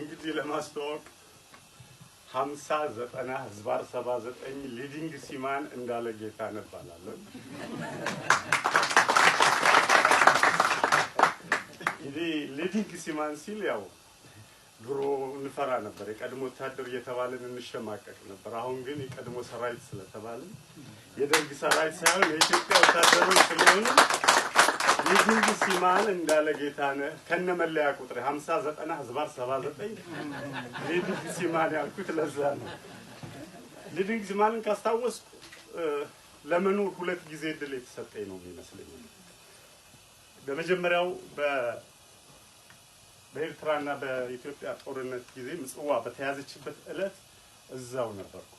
እንግዲህ ለማስተዋወቅ 50-90/79 ሊዲንግ ሲማን እንዳለ ጌታ ነባላለሁ። እንግዲህ ሊዲንግ ሲማን ሲል ያው ድሮ እንፈራ ነበር፣ የቀድሞ ወታደር እየተባለን እንሸማቀቅ ነበር። አሁን ግን የቀድሞ ሰራዊት ስለተባለን የደርግ ሰራዊት ሳይሆን የኢትዮጵያ ወታደሮች ስለሆኑ ሊዲንግ ሲማን እንዳለ ጌታነህ ከነመለያ ቁጥር 50-90/79 ሊዲንግ ሲማን ያልኩት ለዛ ነው። ሊዲንግ ሲማንን ካስታወስኩ ለመኖር 2 ጊዜ እድል የተሰጠኝ ነው የሚመስለኝ። በመጀመሪያው በኤርትራና በኢትዮጵያ ጦርነት ጊዜ ምጽዋ በተያዘችበት ዕለት እዛው ነበርኩ።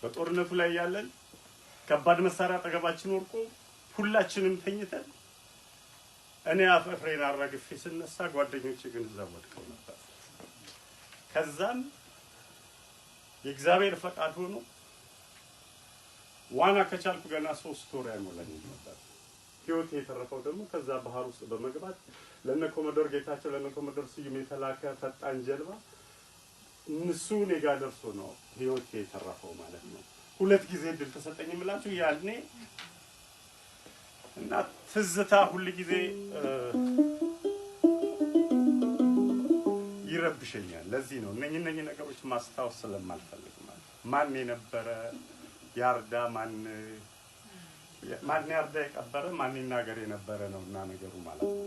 በጦርነቱ ላይ ያለን ከባድ መሳሪያ አጠገባችን ወርቆ ሁላችንም ተኝተን እኔ አፈፍሬን አራግፌ ስነሳ ጓደኞቼ ግን እዛው ወድቀው ነበር። ከዛም የእግዚአብሔር ፈቃድ ሆኖ ዋና ከቻልኩ ገና 3 ወር አይሞላኝም ነበር። ህይወት የተረፈው ደግሞ ከዛ ባህር ውስጥ በመግባት ለነኮሞዶር ጌታቸው ለነኮሞዶር ስዩም የተላከ ፈጣን ጀልባ እነሱ ኔጋ ደርሶ ነው ህይወት የተረፈው ማለት ነው። 2 ጊዜ እድል ተሰጠኝ የምላችሁ ያኔ እና ትዝታ ሁሉ ጊዜ ይረብሸኛል። ለዚህ ነው እነኚህ ነገሮች ማስታወስ ስለማልፈልግ ማለት ማን የነበረ ያርዳ ማን ያርዳ የቀበረ ማን ይናገር የነበረ ነውና ነገሩ ማለት ነው።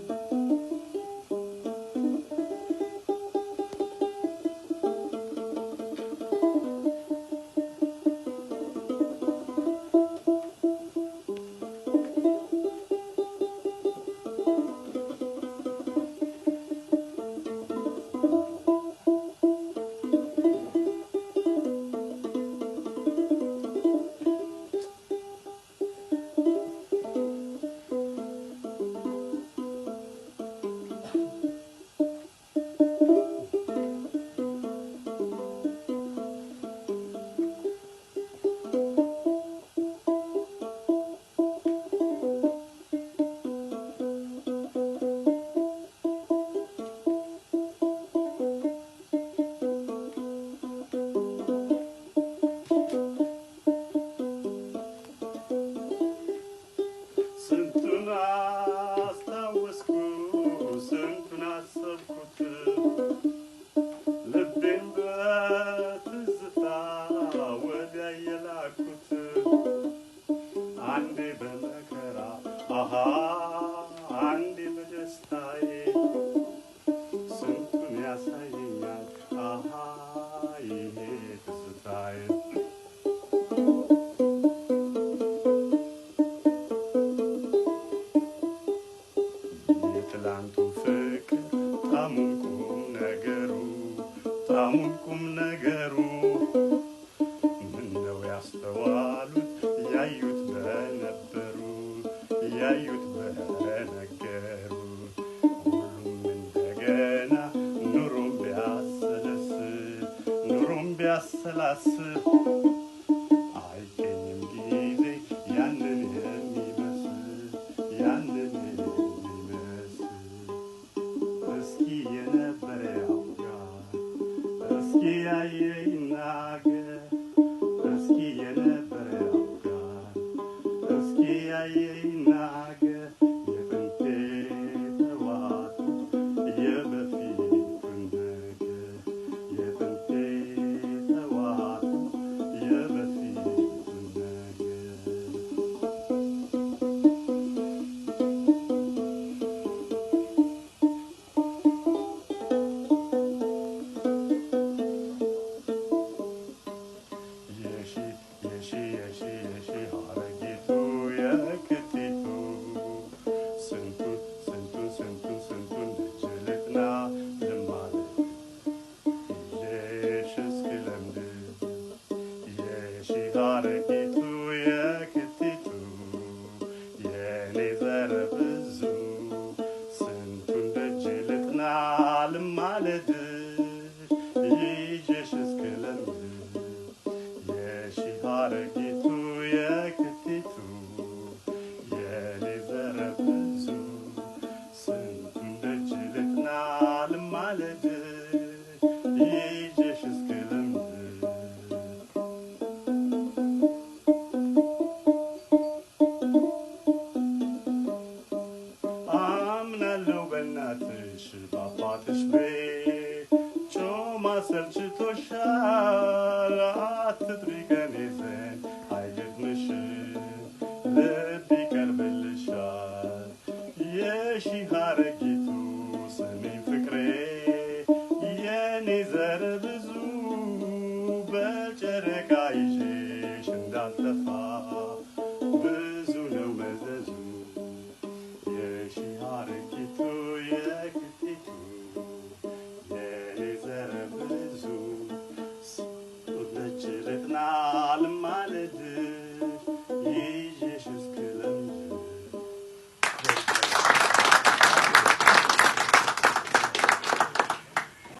በአባትሽ ቤት ጮማ ሰልችቶሻል